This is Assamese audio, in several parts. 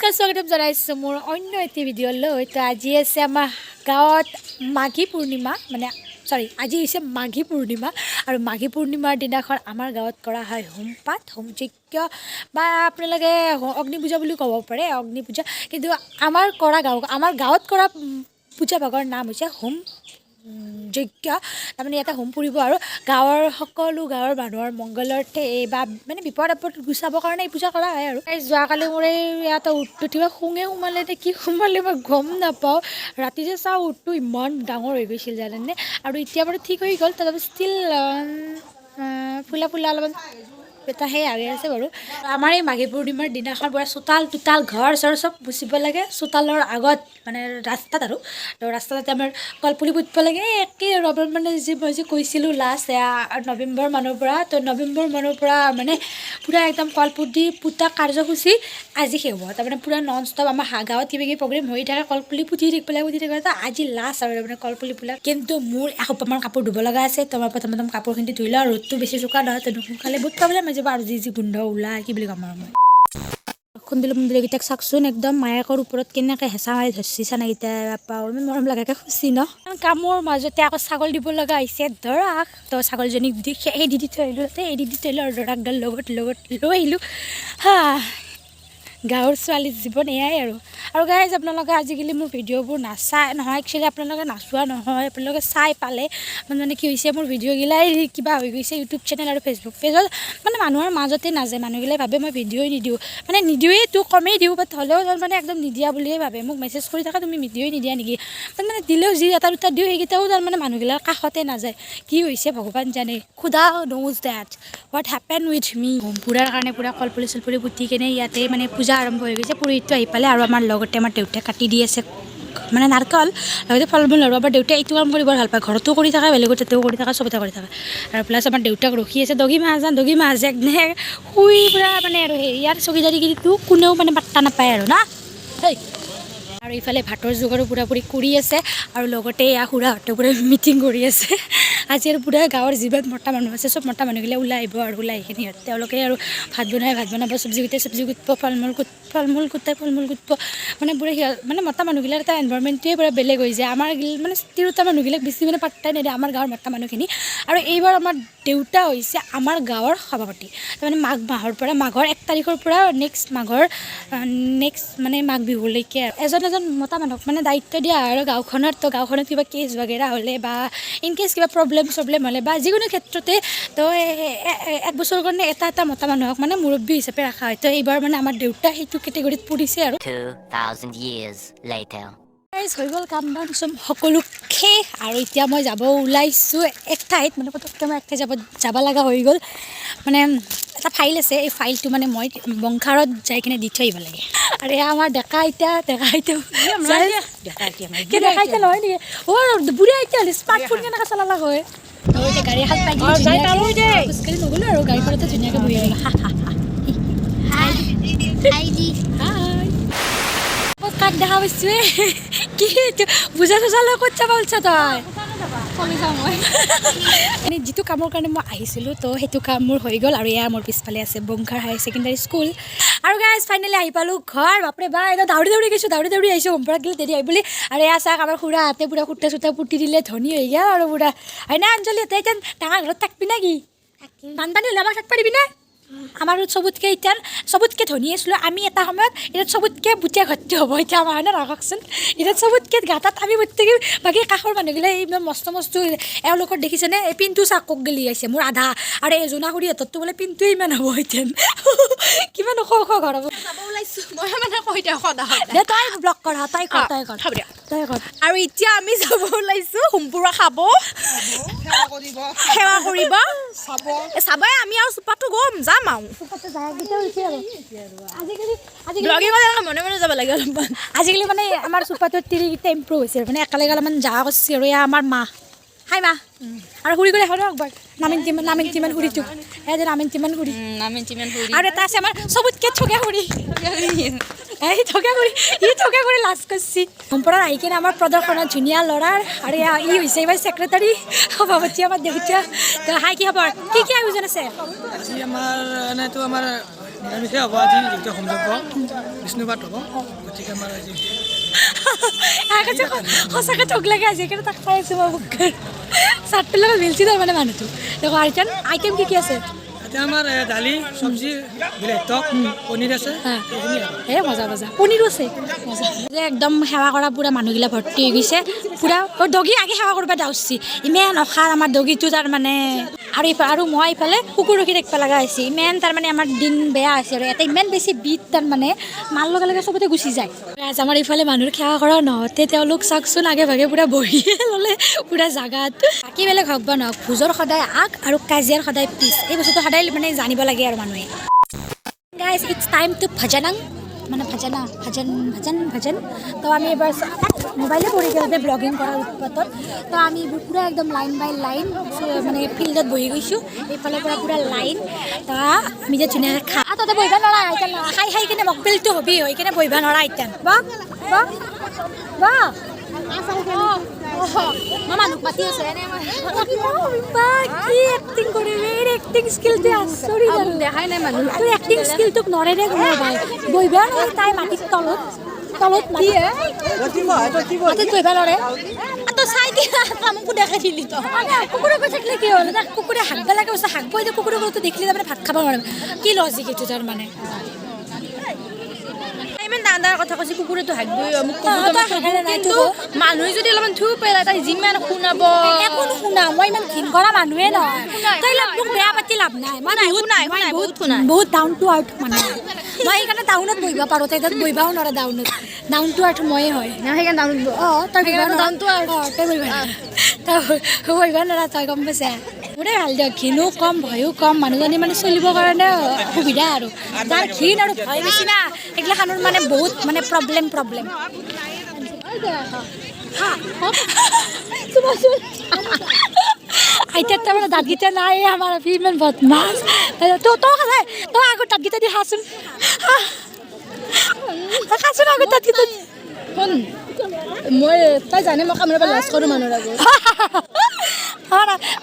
নমস্কাৰ স্বাগতম জনাইছোঁ মোৰ অন্য এটি ভিডিঅ'লৈ। তো আজি আছে আমাৰ গাঁৱত মাঘী পূৰ্ণিমা, মানে আজি হৈছে মাঘী পূৰ্ণিমা। আৰু মাঘী পূৰ্ণিমাৰ দিনাখন আমাৰ গাঁৱত কৰা হয় হোমপাঠ, হোমযজ্ঞ বা আপোনালোকে অগ্নি পূজা বুলি ক'ব পাৰে, অগ্নি পূজা। কিন্তু আমাৰ গাঁৱত কৰা পূজা ভাগৰ নাম হৈছে হোম যজ্ঞ। তাৰমানে ইয়াতে হোম পুৰিব আৰু গাঁৱৰ সকলো গাঁৱৰ মানুহৰ মংগলাৰ্থে বা মানে বিপদ আপদ গুচাবৰ কাৰণে এই পূজা কৰা হয়। আৰু যোৱাকালি মোৰ ইয়াতে উঠটো কিবা শুঙে সোমালে নে কি সোমালে মই গম নাপাওঁ। ৰাতি যে চাওঁ উঠটো ইমান ডাঙৰ হৈ গৈছিল জানেনে। আৰু এতিয়া বাৰু ঠিক হৈ গ'ল, তথাপি ষ্টিল ফুলা অলপমান এটা সেই আগে আছে বাৰু। আমাৰ এই মাঘী পূৰ্ণিমাৰ দিনাখন পুৰা চোতাল ঘৰ চৰ চব মুচিব লাগে। চোতালৰ আগত মানে ৰাস্তাত আৰু তো ৰাস্তাতে আমাৰ কলপুলি পুতিব লাগে। একেই আৰু মানে মই যে কৈছিলোঁ লাষ্ট নৱেম্বৰ মানৰ পৰা, তো নৱেম্বৰ মানৰ পৰা মানে পূৰা একদম কলপুলি পুতা কাৰ্যসূচী আজি শেষ হ'ব। তাৰমানে পূৰা নন ষ্টপ আমাৰ গাঁৱত কিবা কিবি প্ৰগ্ৰেম হৈ থাকে, কলপুলি পুতি থাকিব লাগে। তো আজি লাষ্ট আৰু মানে কলপুলি ফুলা। কিন্তু মোৰ এসোপামান কাপোৰ ধুব লগা আছে। তোমাৰ প্ৰথম কাপোৰখিনি ধুই লওঁ, ৰ'দটো বেছি চোকা নহয়, তো নুশুকালে বহুত প্ৰব্লেম হৈ যাব। আৰু যি গোন্ধ ওলাই কি বুলি ক'ম আৰু মই খুন্দিলেকেইটাক চাওকচোন, একদম মায়েকৰ ওপৰত কেনেকৈ হেঁচা মাৰি ধৰিছে চানাকেইটা পাওঁ, ইমান মৰম লগাকৈ খুচি ন। কামৰ মাজতে আকৌ ছাগল দিব লগা হৈছে ধৰাক। তো ছাগলজনীক দি থৈ আহিলোঁ, দি থৈ আহিলোঁ আৰু ধৰাকডাল লগত লৈ আহিলোঁ। গাঁৱৰ ছোৱালীৰ জীৱন এয়াই আৰু গাইজ আপোনালোকে আজিকালি মোৰ ভিডিঅ'বোৰ নাচায় নহয়, একচুৱেলি আপোনালোকে নাচোৱা নহয়, আপোনালোকে চাই পালে মানে কি হৈছে, মোৰ ভিডিঅ'গিলাই কিবা হৈ গৈছে ইউটিউব চেনেল আৰু ফেচবুক পেজত মানে মানুহৰ মাজতে নাযায়। মানুহগিলাই ভাবে মই ভিডিঅ'ই নিদিওঁ, মানে নিদিওঁৱেই তো কমেই দিওঁ, বাট হ'লেও মানে একদম নিদিয়া বুলিয়ে ভাবে। মোক মেছেজ কৰি থাকা তুমি ভিডিঅ'ই নিদিয়া নেকি, মানে দিলেও যি এটা দুটা দিওঁ সেইকেইটাও তাৰমানে মানুহগিলাৰ কাষতে নাযায়। কি হৈছে ভগৱান জানে, খুদা knows that what happen with me. পূৰাৰ কাৰণে পূৰা কলপুলি চলপুলি পুতি কেনে ইয়াতে মানে পূজা আৰম্ভ হৈ গৈছে। পুৰোহিতটো আহি পালে আৰু আমাৰ লগতে আমাৰ দেউতাই কাটি দি আছে মানে নাৰিকল, লগতে ফল মূল আৰু আমাৰ দেউতাই এইটো কাম কৰি বৰ ভাল পায়। ঘৰতো কৰি থাকে, বেলেগৰ তাতেও কৰি থাকে, চবতে কৰি থাকে। আৰু প্লাছ আমাৰ দেউতাক ৰখি আছে দগী মাহাজন শুই পূৰা মানে আৰু ইয়াৰ চকীদাৰীগিৰিটো কোনেও মানে পাত্তা নাপায় আৰু না সেই। আৰু ইফালে ভাতৰ যোগাৰো পূৰাপূৰি কৰি আছে আৰু লগতে এয়া খুৰাহঁতে পূৰা মিটিং কৰি আছে। আজি আৰু পূৰা গাঁৱৰ যিমান মতা মানুহ আছে চব মতা মানুহগিলা ওলাই আহিব আৰু ওলাই আহি কিনে তেওঁলোকে আৰু ভাত বনাব, চব্জি কুটিব, ফল মূল কুটিব মানে পূৰা মানে মতা মানুহগিলাৰ এটা এনভাইৰমেণ্টটোৱে পূৰা বেলেগ হৈ যায়। আমাৰ মানে তিৰোতা মানুহগিলাক বেছি মানে পাত্তাই নিদিয়ে আমাৰ গাঁৱৰ মতা মানুহখিনি। আৰু এইবাৰ আমাৰ দেউতা হৈছে আমাৰ গাঁৱৰ সভাপতি। তাৰমানে মাঘৰ 1 তাৰিখৰ পৰা নেক্সট মানে মাঘ বিহুলৈকে আৰু এজন মতা মানুহক মানে দায়িত্ব দিয়া হয় আৰু গাঁওখনত। তো গাঁওখনত কিবা কেছ বাগেৰা হ'লে বা ইনকেছ কিবা প্ৰব্লেম হ'লে বা যিকোনো ক্ষেত্ৰতে তো 1 বছৰৰ কাৰণে এটা মতা মানুহক মানে মুৰব্বী হিচাপে ৰখা হয়। তো এইবাৰ মানে আমাৰ দেউতা সেইটো কেটেগৰীত পৰিছে আৰু 2000 years later হৈ গ'ল কাম বন চব সকলো শেষ। আৰু এতিয়া মই যাব ওলাইছোঁ এক ঠাইত, মানে পটককৈ মই এক ঠাইত যাব লগা হৈ গ'ল। মানে এটা ফাইল আছে, এই ফাইলটো মানে মই বংশাৰত যাই কিনে দি থৈ আহিব লাগে। আৰু এয়া আমাৰ ডেকা আইতা নহয় নেকি, বুঢ়া আইতা হ'লে স্মাৰ্টফোন কেনেকৈ চলালা হয়। এতিয়া গাড়ী এখন পাই খোজকাঢ়ি নগ'লোঁ আৰু গাড়ীখনতে ধুনীয়াকৈ বহি গ'লোঁ। কাক দেখা পাইছোঁ কি বুজা চুজা লৈ ক'ত যাব ওলছা তই। মানে যিটো কামৰ কাৰণে মই আহিছিলোঁ তো সেইটো কাম মোৰ হৈ গ'ল। আৰু এয়া মোৰ পিছফালে আছে বংশাৰ হায়াৰ ছেকেণ্ডাৰী স্কুল। আৰু গাইজ ফাইনেলি আহি পালোঁ ঘৰ। বাপৰে বা একদম দৌৰি গৈছোঁ, দৌৰি আহিছোঁ হোমপাঠ গ'লে দেৰি হয় বুলি। আৰু এয়া চাওক আমাৰ খুৰাহঁতে পূৰা সূতা চূতা পুতি দিলে, ধনী হৈ গ'ল আৰু পূৰা হয় না। অঞ্জলিহঁতে এতিয়া ডাঙৰ ঘৰত থাকবি নে কি, বানপানী হ'লে আমাক থাকিব দিবি নে। আমাৰ চবতকৈ ধনী আছিলোঁ আমি এটা সময়ত, এতিয়া চবতকৈ বুটিয়া ঘৰটো হ'ব এতিয়া আমাৰ হয়নে ৰাখকচোন। এতিয়া চবতকৈ গাঁতাত আমি প্ৰত্যেকে বাকী কাষৰ মানুহগিলাই ইমান মস্ত এওঁলোকৰ দেখিছেনে এই পিনটো চাকক গেলি আছে মোৰ আধা। আৰু এই জোনা খুৰীহঁতৰতো বোলে পিনটোৱে ইমান হ'ব এতিয়া কিমান ওখ ঘৰ হ'ব। তই ব্লক কৰ, তই কৰ। আৰু এতিয়া আমি যাব ওলাইছোঁ হোমপুৰা খাব, সেৱা কৰিব চাবই। আমি আৰু চুপাটো গম যাম আৰু মনে যাব লাগে অলপমান। আজিকালি মানে আমাৰ চুপাটোৰ তিৰিকেইটা ইম্প্ৰুভ হৈছে, মানে একেলগে অলপমান জাগা কৰিছে। আৰু এয়া আমাৰ মা হাই মা আৰু খুৰী কৰি এখনো একবাৰ নামিন খুৰীটো যে নামিন খুৰী। আৰু এটা আছে আমাৰ চবতকৈ ঠগা খুৰী, এই ঠগা খুৰী লাজ কৰিছে। হোমপুৰত আহি কিনে আমাৰ প্ৰদৰ্শনত ধুনীয়া ল'ৰাৰ। আৰু ই হৈছে এইবাৰ ছেক্ৰেটাৰী সভাপতি আমাৰ দেউতা। তো হাই কি খবৰ, কি আয়োজন আছে? আমাৰ এনেতো আমাৰ নিৰামিষে হ'ব আজি যিটো হোমযজ্ঞ বিষ্ণুপাঠ হ'ব গতিকে আমাৰ আজি সঁচাকৈ ঠগ লাগে আজি সেইকাৰণে তাক খাই আছোঁ মই চাটটোৰ লগত মিলছি তাৰমানে মানুহটো দেখো আৰ্জন আইটেম কি আছে এতিয়া আমাৰ দালি চব্জি বিলাহী টক পনীৰ আছে এইখিনি আৰু এই মজা মজা পনীৰো আছে মজা যে একদম সেৱা কৰা পূৰা মানুহগিলা ভৰ্তি হৈ গৈছে পূৰা দগী আগে সেৱা কৰিব দাউচি ইমান অসাৰ আমাৰ দগীটো তাৰমানে আৰু মই ইফালে কুকুৰ ৰখি থাকিব লগা হৈছে ইমান তাৰমানে আমাৰ দিন বেয়া হৈছে আৰু এটা ইমান বেছি বিট তাৰমানে মাৰ লগে লগে চবতে গুচি যায় আমাৰ ইফালে মানুহৰ সেৱা কৰা নহওঁতে তেওঁলোক চাওকচোন আগে ভাগে পূৰা বহিয়ে ল'লে পূৰা জাগাত বাকী বেলেগ হওক বা নহওক ভোজৰ সদায় আগ আৰু কাজিয়াৰ সদায় পিছ এই বস্তুটো সদায় মানে জানিব লাগে আৰু মানুহে গাইজ ইটছ টাইম টু ভজনাং মানে ভজন তো আমি এবাৰ মোবাইলে পৰি গ'ল যে ব্লগিং কৰাৰ উৎপাতত তো আমি পূৰা একদম লাইন বাই লাইন মানে ফিল্ডত বহি গৈছোঁ এইফালৰ পৰা পূৰা লাইন তো আমি যে ধুনীয়াকৈ খা তাতে বহিব নোৱাৰা আইতান খাই খাই কিনে মকবিলটো হবি হৈ কিনে বহিব নোৱাৰা আইতান বা মানুহ পাতি আছে কি এক্টিং কৰে এক্টিং স্কিলটো আচৰি দেখাই নাই মানুহ তোৰ এক্টিং স্কিলটোক নৰে দে কোনো ভাই বহিব নোৱাৰে তাই মাটিৰ তলত মাটিত বহিব নোৱাৰে তো চাই দিয়া কামকো দেখাই দিলি তো কুকুৰে কৈ থাকিলে কি হ'ল কুকুৰে হাগব লাগে বস্তু হাগব এতিয়া কুকুৰে বস্তু দেখিলে তাৰমানে ভাত খাব নোৱাৰে কি লজিক এইটো তাৰমানে ইমান ডাঙৰ কথা কৈছে কুকুৰেতো হাগবই মোক কিন্তু মানুহে যদি অলপমান থু পেলাই তাই যিমান শুনাব একো নুশুনা মই ইমান ঘিন কৰা মানুহে নহয় তই মোক বেয়া পাতি লাভ নাই মই বহুত ডাউন টু আৰ্থ মানুহ মই সেইকাৰণে টাউনত বহিব পাৰোঁ তাই তাত বহিবও নোৱাৰে ডাউন টু আৰ্থ ময়ে হয় সেইকাৰণে তই ডাউন টু আৰ্থ তই বহিব বহিব নোৱাৰা তই গম পাইছা মোৰে ভাল দিয়ক ঘিনো কম ভয়ো কম মানুহজনী মানে চলিবৰ কাৰণে সুবিধা আৰু যাৰ ঘিন আৰু ভয় বেছি না এইগিলাখনৰ মানে বহুত মানে প্ৰব্লেম আইতাৰ তাৰমানে দাঁতকেইটা নাই আমাৰ ইমান বদমাছ তই আগত দাঁতকেইটা দি খাচোন আগত দাঁতকেইটা মই তাই জানে মই কামৰা লাজ কৰোঁ মানুহৰ আগত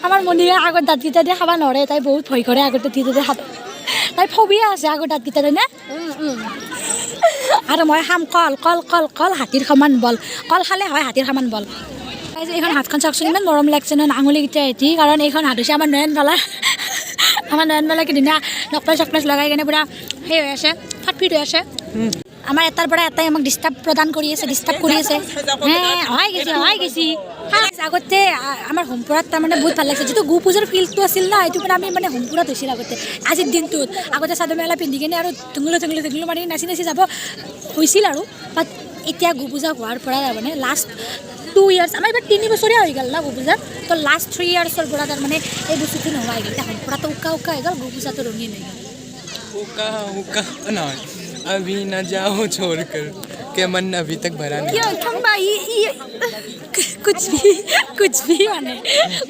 আমাৰ মণিৰে আগত দাঁতকেইটা দি খাব নোৱাৰে তাই বহুত ভয় কৰে আগত দাঁতকেইটা খাব তাই ফবিয়া আছে আগত দাঁতকেইটা নে আৰু মই খাম কল হাতীৰ সমান বল কল খালে হয় হাতীৰ সমান বল এইখন হাতখন চাওকচোন ইমান মৰম লাগছে ন আঙুলিকেইটা এটি কাৰণ এইখন হাত হৈছে আমাৰ নয়নবালা কিদিনা নকলেচ লগাই কিনে পূৰা সেই হৈ আছে ফাটফিট হৈ আছে আমাৰ এটাৰ পৰা এটাই আমাক ডিষ্টাৰ্ব কৰি আছে হয় গেছি আগতে আমাৰ হোমপুৰত তাৰমানে বহুত ভাল লাগিছে যিটো গো পূজাৰ ফিল্ডটো আছিল না এইটো মানে আমি মানে হোমপুৰত হৈছিল আগতে আজিৰ দিনটোত আগতে চাদৰ মেখেলা পিন্ধি কিনে আৰু ঢুঙুলো মাৰি নাচি যাব হৈছিল আৰু বাট এতিয়া গো পূজা হোৱাৰ পৰা তাৰমানে লাষ্ট 2 years আমাৰ এবাৰ 3 বছৰীয়া হৈ গ'ল না গো পূজা তো লাষ্ট 3 yearsৰ পৰা তাৰমানে এই বস্তুটো নোহোৱা হৈ গ'ল এতিয়া হোমপুৰাটো উকা হৈ গ'ল গো পূজাটো ৰঙীন হৈ গ'ল उका नहीं अभी न जाओ छोड़कर के मन अभी तक भरा नहीं कुछ भी মানে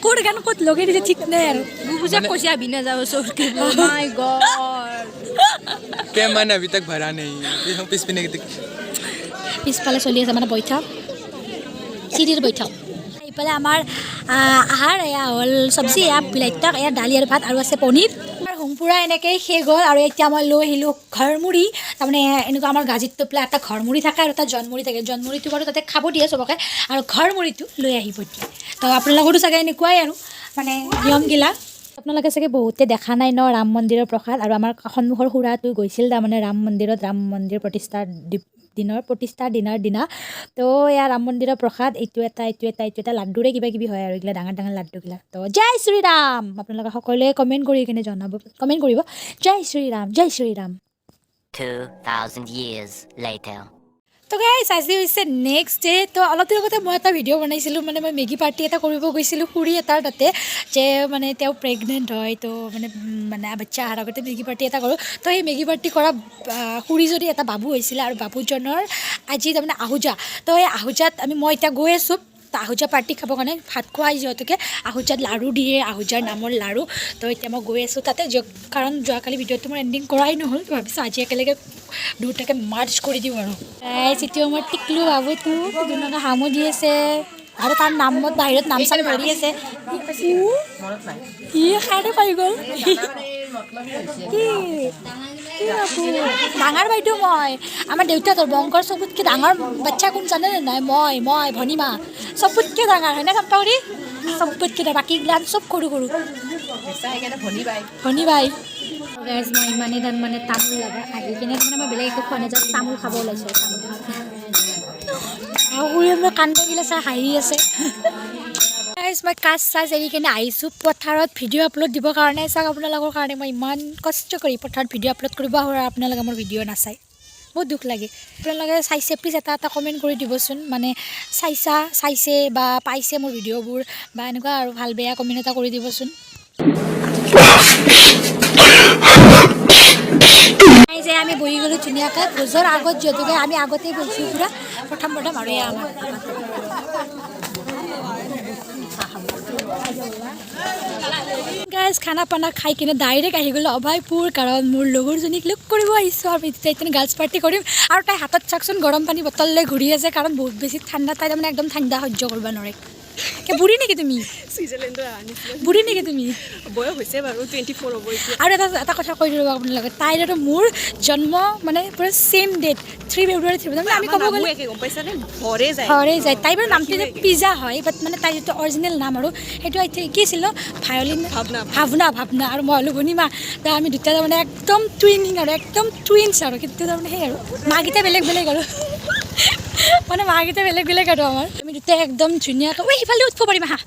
কোন গান ক'ত লগাই দিছে ঠিক নাই আৰু পূজা কৈছে আবি না যাও চোৰকে মাই গড के मन अभी तक भरा नहीं पिछपिने পিছফালে চলি আছে মানে বৈঠক চিৰিৰ বৈঠক এইফালে আমাৰ আহাৰ এয়া হ'ল চব্জি এয়া বিলাহী টক এয়া দালি আৰু ভাত আৰু আছে পনীৰ হোমপুৰা এনেকৈ শেষ হ'ল আৰু এতিয়া মই লৈ আহিলোঁ ঘৰমুড়ি তাৰমানে এনেকুৱা আমাৰ গাজিত টোপলা এটা ঘৰমুড়ি থাকে আৰু এটা জনমুড়ি থাকে জনমুড়িটো বাৰু তাতে খাব দিয়ে চবকে আৰু ঘৰমুড়িটো লৈ আহিব দিয়ে তো আপোনালোকৰো চাগে এনেকুৱাই আৰু মানে নিয়মগিলা আপোনালোকে চাগে বহুতে দেখা নাই ন ৰাম মন্দিৰৰ প্ৰসাদ আৰু আমাৰ সন্মুখৰ খুৰাটো গৈছিল তাৰমানে ৰাম মন্দিৰ প্ৰতিষ্ঠাৰ দিনাৰ দিনা তো এয়া ৰাম মন্দিৰৰ প্ৰসাদ এইটো এটা লাড্ডুৰে কিবা হয় আৰু এইগিলা ডাঙৰ লাড্ডুগিলা তো জয় শ্ৰীৰাম আপোনালোকে সকলোৱে কমেণ্ট কৰি কিনে কমেণ্ট কৰিব জয় শ্ৰীৰাম 2,000 years later. তো গাইছ আজি হৈছে নেক্সট ডে তো অলপ দিনৰ আগতে মই এটা ভিডিঅ' বনাইছিলোঁ মানে মই মেগী পাৰ্টি এটা কৰিব গৈছিলোঁ খুৰী এটাৰ তাতে যে মানে তেওঁ প্ৰেগনেণ্ট হয় তো মানে বাচ্চা অহাৰ আগতে মেগী পাৰ্টি এটা কৰোঁ তো সেই মেগী পাৰ্টি কৰা খুৰীজনী এটা বাবু হৈছিলে আৰু বাবুজনৰ আজি তাৰমানে আহুজা তো সেই আহুজাত মই এতিয়া গৈ আছোঁ আহুজা পাৰ্টি খাবৰ কাৰণে ভাত খোৱাই যিহেতুকে আহুজাত লাড়ু দিয়ে আহুজাৰ নামৰ লাড়ু তো এতিয়া মই গৈ আছোঁ তাতে কাৰণ যোৱাকালি ভিডিঅ'টো মোৰ এণ্ডিং কৰাই নহ'ল তো ভাবিছোঁ আজি একেলগে দুটাকে মাৰ্চ কৰি দিওঁ আৰু এতিয়া মই টিকলু বাবুটো দুজনে হামো দি আছে আৰু তাৰ নামত বাহিৰত নাম চাম ধৰি আছে কি খাই পাই গ'ল কি ডাঙৰ বাইদেউ মই আমাৰ দেউতাহঁতৰ বংশৰ চবতকৈ ডাঙৰ বাচ্চা কোন জানেনে নাই মই ভনীমা চবতকৈ ডাঙৰ হয়নে চম্পাৱতী চবতকৈ ডাঙৰ বাকীগিলান চব সৰু সৰু ভনী বাই গাইজ মই ইমানেই মানে তামোল লাগে আহি কিনে তাৰমানে মই বেলেগ একো খোৱা নাই জাষ্ট তামোল খাব ওলাইছোঁ তামোল আৰু মোৰ কান্দগিলা চাই হাঁহি আছে গাইজ মই কাজ চাজ এৰি কিনে আহিছোঁ পথাৰত ভিডিঅ' আপলোড দিবৰ কাৰণে চাওক আপোনালোকৰ কাৰণে মই ইমান কষ্ট কৰি পথাৰত ভিডিঅ' আপলোড কৰিব আৰু আপোনালোকে মোৰ ভিডিঅ' নাচায় বহুত দুখ লাগে আপোনালোকে চাইছে প্লিজ এটা কমেণ্ট কৰি দিবচোন মানে চাইছে বা পাইছে মোৰ ভিডিঅ'বোৰ বা এনেকুৱা আৰু ভাল বেয়া কমেণ্ট এটা কৰি দিবচোন যে আমি বহি গ'লোঁ ধুনীয়াকৈ ভোজৰ আগত যিহেতুকে আমি আগতেই বহিছোঁ পূৰা প্ৰথম আৰু এয়া আমাৰ গাইজ খানা পানা খাই কিনে ডাইৰেক্ট আহি গ'লোঁ অভয়পুৰ কাৰণ মোৰ লগৰজনীক লগ কৰিব আহিছোঁ আৰু এতিয়া গাৰ্লছ পাৰ্টি কৰিম আৰু তাই হাতত চাওকচোন গৰম পানী বটল লৈ ঘূৰি আছে কাৰণ বহুত বেছি ঠাণ্ডা তাই তাৰমানে একদম ঠাণ্ডা সহ্য কৰিব নোৱাৰে বুঢ়ী নেকি তুমি বুঢ়ী নেকি তুমি বয়স হৈছে বাৰু 24 হ'ব আৰু এটা কথা কৈ দিলোঁ আপোনালোকে তাইৰ আৰু মোৰ জন্ম মানে পূৰা ছেইম ডেট 3 ফেব্ৰুৱাৰী মানে আমি ক'ব গ'লে গম পাইছানে ঘৰে যায় তাই বাৰু নামটো যে পিজা হয় বাট মানে তাইৰ যিটো অৰিজিনেল নাম আৰু সেইটো কি আছিল ভায়লিন ভাৱনা আৰু মই হ'লোঁ ভনীমা আমি দুটা তাৰমানে একদম টুইনিং আৰু একদম টুইনছ আৰু কিন্তু তাৰমানে সেই আৰু মাকেইটা বেলেগ আৰু মানে মাকেইটা বেলেগ আৰু আমাৰ আমি দুটাই একদম ধুনীয়াকৈ সিফালে উঠিব পাৰিম আহা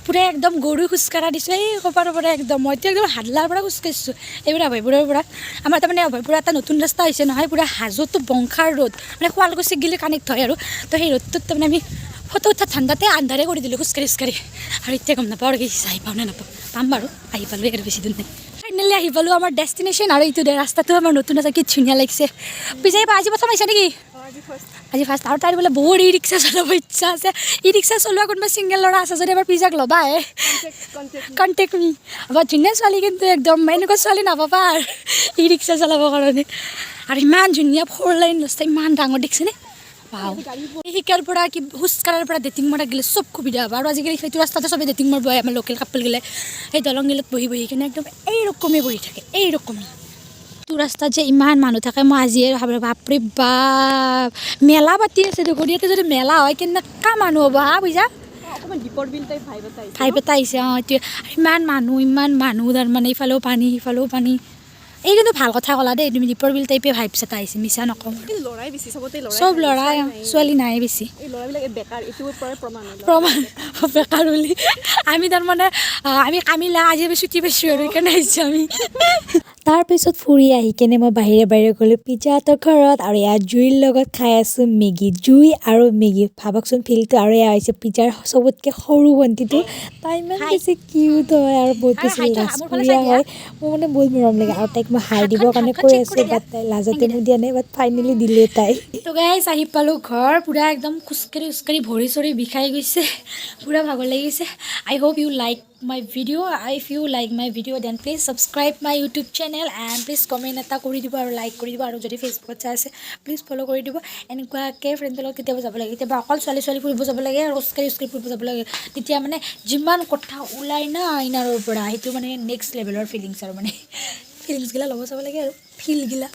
পূৰা একদম গৰু খোজকাঢ়া দিছোঁ এই কপাৰৰ পৰা একদম মইতো একদম হাদলাৰ পৰা খোজকাঢ়িছোঁ এইবোৰ অভয়পুৰৰ পৰা আমাৰ তাৰমানে অভয়পুৰৰ এটা নতুন ৰাস্তা হৈছে নহয় পূৰা হাজোতো বংশাৰ ৰোড মানে শুৱালকুছিক গ'লে কানেক্ট হয় আৰু তো সেই ৰোডটোত তাৰমানে আমি ফটো উঠা ঠাণ্ডাতে আন্ধাৰে কৰি দিলোঁ খোজকাঢ়ি আৰু এতিয়া গম নাপাওঁ আৰু কি আহি পাওঁ নে নাপাওঁ পাম বাৰু আহি পালোঁ আৰু বেছি দূৰ নাই ফাইনেলি আহি পালোঁ আমাৰ ডেষ্টিনেশ্যন আৰু এইটো ৰাস্তাটো আমাৰ নতুন আছে কি ধুনীয়া লাগিছে পিছে আজি প্ৰথম আহিছা নেকি আজি ফাৰ্ষ্ট আৰু তাইৰ বোলে বহুত ই ৰিক্সা চলাব ইচ্ছা আছে ই ৰিক্সা চলোৱা কোনোবা ছিংগল ল'ৰা আছে যদি এবাৰ পিজাক ল'বা কণ্টেক্ট মি বৰ ধুনীয়া ছোৱালী কিন্তু একদম এনেকুৱা ছোৱালী নাপাবা আৰু ই ৰিক্সা চলাবৰ কাৰণে আৰু ইমান ধুনীয়া 4 লাইন ৰাস্তা ইমান ডাঙৰ দেখিছেনে শিকাৰ পৰা কি খোজকাঢ়াৰ পৰা ডেটিং মৰা গ'লে চব সুবিধা হ'ব আৰু আজিকালি সেইটো ৰাস্তাতে চবেই ডেটিং মাৰিব আমাৰ লোকেল কাপল গ'লে সেই দলংগিলত বহি কিনে একদম এইৰকমেই বহি থাকে এইৰকমেই তোৰ ৰাস্তাত যে ইমান মানুহ থাকে মই আজিয়ে ভাবিলোঁ বাপৰে বাপ মেলা পাতি আছে দেখোন ইয়াতে যদি মেলা হয় কেনেকুৱা মানুহ হ'ব হা বুজা ভাইব এটা আহিছে এইটোৱে ইমান মানুহ তাৰমানে ইফালেও পানী সিফালেও পানী এই কিন্তু ভাল কথা ক'লা দেই তুমি দীপৰ বিল টাইপে ভাইবছ এটা আহিছে মিছা নকওঁ চব ল'ৰাই ছোৱালী নাই বেছি প্ৰমাণ বেকাৰ বুলি আমি তাৰমানে আমি কামিলা আজি আমি ছুটি পাইছোঁ আৰু সেইকাৰণে আহিছোঁ আমি তাৰপিছত ফুৰি আহি কেনে মই বাহিৰে গ'লোঁ পিজ্জাহঁতৰ ঘৰত আৰু এয়া জুইৰ লগত খাই আছোঁ মেগী জুই আৰু মেগী ভাবকচোন ফিলটো আৰু এয়া হৈছে পিজ্জাৰ চবতকৈ সৰু ভণ্টিটো তাই ইমান বেছি কিউট হয় আৰু বহুত বেছি লাজকুৰীয়া হয় মোৰ মানে বহুত মৰম লাগে আৰু তাইক মই হাই দিবৰ কাৰণে কৈ আছোঁ বাট তাই লাজতে মোক দিয়া নাই বাট ফাইনেলি দিলে তাই তো গাইজ আহি পালোঁ ঘৰ পূৰা একদম খোজকাঢ়ি ভৰি চৰি বিষাই গৈছে পূৰা ভাগৰ লাগিছে I hope you like my video. If you like my video then please subscribe my YouTube channel and please comment এটা কৰি দিব আৰু লাইক কৰি দিব আৰু যদি ফেচবুকত চাই আছে প্লিজ ফ'ল' কৰি দিব এনেকুৱাকৈ ফ্ৰেণ্ডৰ লগত কেতিয়াবা যাব লাগে কেতিয়াবা অকল ছোৱালী ফুৰিব যাব লাগে আৰু খোজকাঢ়ি ফুৰিব যাব লাগে তেতিয়া মানে যিমান কথা ওলাই না আইনাৰৰ পৰা সেইটো মানে নেক্সট লেভেলৰ ফিলিংছ আৰু মানে ফিলিংছগিলা ল'ব চাব লাগে আৰু ফিলগিলা